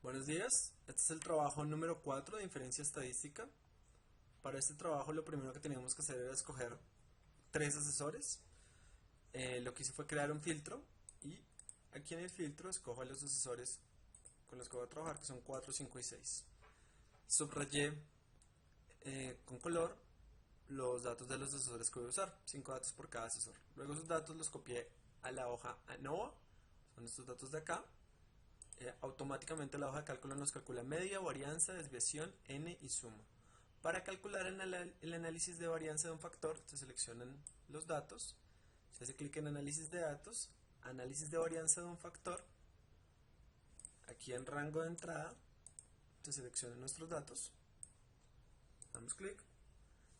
Buenos días, este es el trabajo número 4 de inferencia estadística. Para este trabajo lo primero que teníamos que hacer era escoger tres asesores. Lo que hice fue crear un filtro y aquí en el filtro escojo los asesores con los que voy a trabajar, que son 4, 5 y 6. Subrayé con color los datos de los asesores que voy a usar, 5 datos por cada asesor. Luego esos datos los copié a la hoja ANOVA, son estos datos de acá. Automáticamente la hoja de cálculo nos calcula media, varianza, desviación, n y suma. Para calcular el análisis de varianza de un factor, se seleccionan los datos, se hace clic en análisis de datos, análisis de varianza de un factor, aquí en rango de entrada, se seleccionan nuestros datos, damos clic,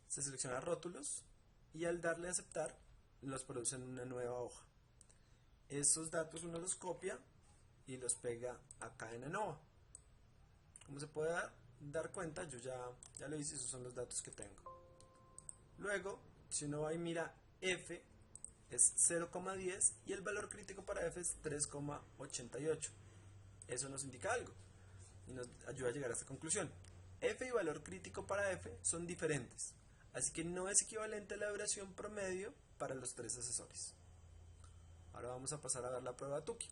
se selecciona rótulos y al darle a aceptar, los produce en una nueva hoja. Estos datos uno los copia y los pega acá en ANOVA. Como se puede dar cuenta, yo ya lo hice, esos son los datos que tengo. Luego, si uno va y mira F, es 0,10 y el valor crítico para F es 3,88. Eso nos indica algo y nos ayuda a llegar a esta conclusión. F y valor crítico para F son diferentes, así que no es equivalente a la duración promedio para los tres asesores. Ahora vamos a pasar a ver la prueba Tukey.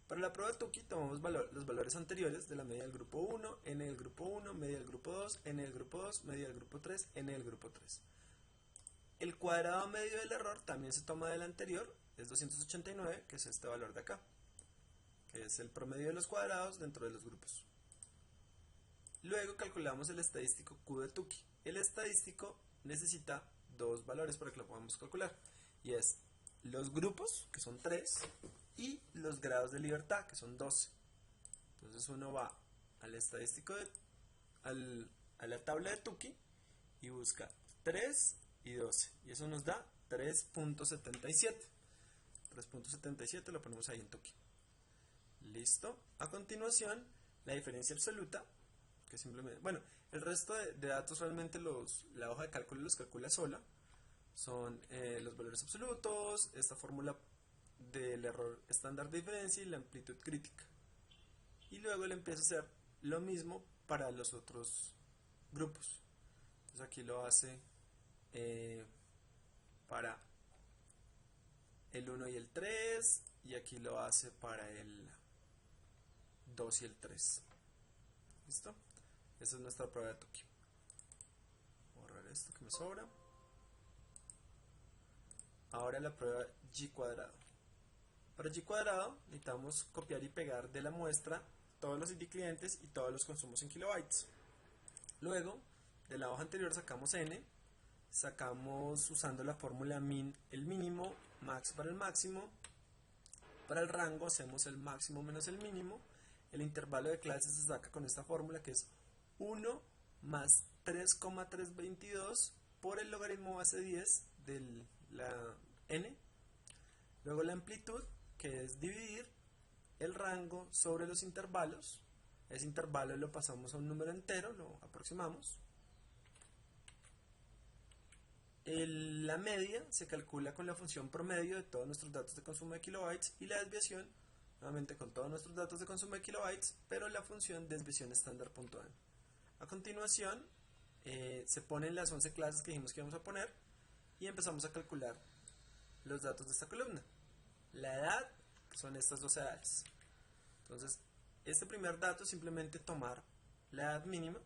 Para la prueba Tukey tomamos los valores anteriores de la media del grupo 1, n del grupo 1, media del grupo 2, n del grupo 2, media del grupo 3, n del grupo 3. El cuadrado medio del error también se toma del anterior, es 289, que es este valor de acá, que es el promedio de los cuadrados dentro de los grupos. Luego calculamos el estadístico Q de Tukey. El estadístico necesita dos valores para que lo podamos calcular, y es los grupos, que son 3, y los grados de libertad, que son 12. Entonces uno va al estadístico a la tabla de Tukey y busca 3 y 12, y eso nos da 3.77. 3.77 lo ponemos ahí en Tukey. Listo. A continuación, la diferencia absoluta, que simplemente, bueno, el resto de datos realmente la hoja de cálculo los calcula sola. Son los valores absolutos, esta fórmula del error estándar de diferencia y la amplitud crítica. Y luego le empieza a hacer lo mismo para los otros grupos. Entonces aquí lo hace para el 1 y el 3, y aquí lo hace para el 2 y el 3. ¿Listo? Esa es nuestra prueba de Tukey. Borrar esto que me sobra. Ahora la prueba G cuadrado. Para G cuadrado necesitamos copiar y pegar de la muestra todos los ID clientes y todos los consumos en kilobytes. Luego, de la hoja anterior sacamos n, sacamos usando la fórmula min el mínimo, max para el máximo. Para el rango hacemos el máximo menos el mínimo. El intervalo de clases se saca con esta fórmula, que es 1 más 3,322 por el logaritmo base 10 de la n. Luego la amplitud, que es dividir el rango sobre los intervalos. Ese intervalo lo pasamos a un número entero, lo aproximamos. La media se calcula con la función promedio de todos nuestros datos de consumo de kilobytes, y la desviación nuevamente con todos nuestros datos de consumo de kilobytes, pero la función desviación estándar.n. A continuación se ponen las 11 clases que dijimos que íbamos a poner y empezamos a calcular los datos de esta columna. La edad, que son estas dos edades. Entonces, este primer dato es simplemente tomar la edad mínima,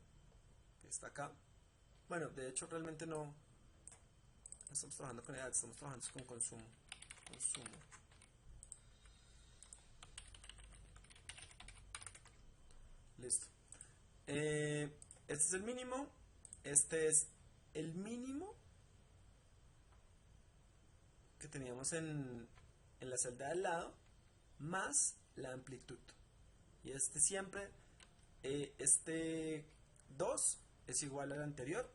que está acá. Bueno, de hecho realmente no estamos trabajando con edad, estamos trabajando con consumo. Listo. Este es el mínimo, este es el mínimo que teníamos en la celda de al lado, más la amplitud. Y este siempre, este 2 es igual al anterior,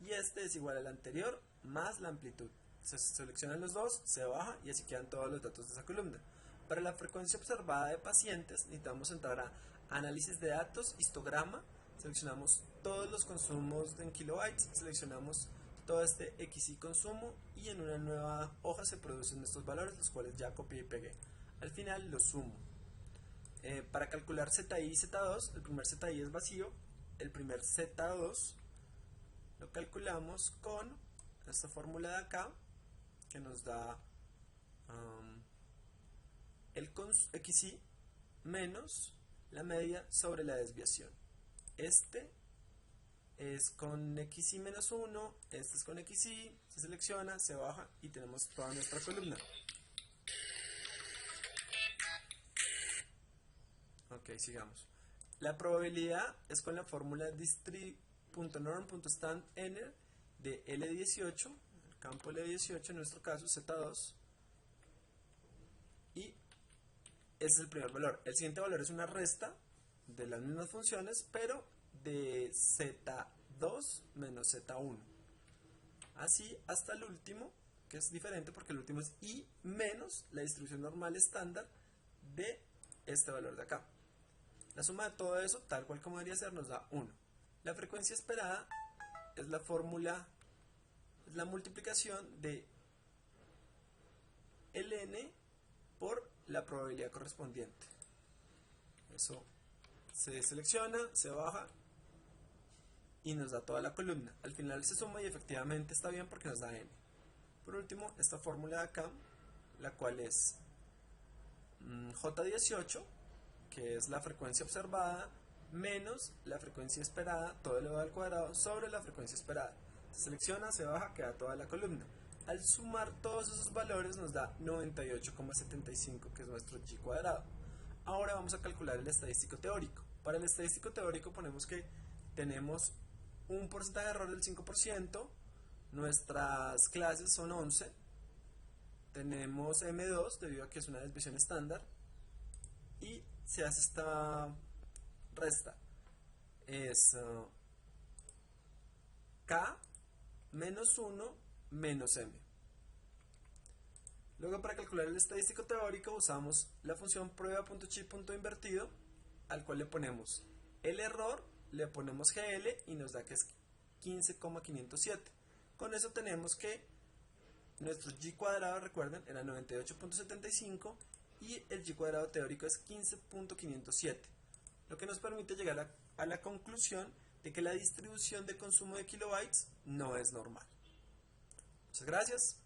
y este es igual al anterior más la amplitud. Se seleccionan los dos, se baja y así quedan todos los datos de esa columna. Para la frecuencia observada de pacientes necesitamos entrar a análisis de datos, histograma, seleccionamos todos los consumos en kilobytes, seleccionamos todo este XY consumo y en una nueva hoja se producen estos valores, los cuales ya copié y pegué. Al final los sumo. Para calcular ZI y Z2, el primer ZI es vacío, el primer Z2 lo calculamos con esta fórmula de acá, que nos da el XI menos la media sobre la desviación. Este es con XI menos 1, este es con XI, se selecciona, se baja y tenemos toda nuestra columna. Ok, sigamos. La probabilidad es con la fórmula distri.norm.stand_nr de L18, el campo L18 en nuestro caso, Z2, y ese es el primer valor. El siguiente valor es una resta de las mismas funciones, pero de Z2 menos Z1. Así hasta el último, que es diferente porque el último es I menos la distribución normal estándar de este valor de acá. La suma de todo eso, tal cual como debería ser, nos da 1. La frecuencia esperada es la fórmula, es la multiplicación de ln por la probabilidad correspondiente. Eso se selecciona, se baja y nos da toda la columna. Al final se suma y efectivamente está bien porque nos da n. Por último, esta fórmula de acá, la cual es J18, que es la frecuencia observada, menos la frecuencia esperada, todo elevado al cuadrado, sobre la frecuencia esperada. Se selecciona, se baja, queda toda la columna. Al sumar todos esos valores nos da 98,75, que es nuestro G cuadrado. Ahora vamos a calcular el estadístico teórico. Para el estadístico teórico ponemos que tenemos un porcentaje de error del 5%, nuestras clases son 11, tenemos M2 debido a que es una desviación estándar, y se hace esta resta, es K menos 1 menos M. Luego, para calcular el estadístico teórico usamos la función prueba.chi.invertido, al cual le ponemos el error, le ponemos GL y nos da que es 15,507. Con eso tenemos que nuestro G cuadrado, recuerden, era 98,75 y el G cuadrado teórico es 15,507, lo que nos permite llegar a la conclusión de que la distribución de consumo de kilobytes no es normal. Muchas gracias.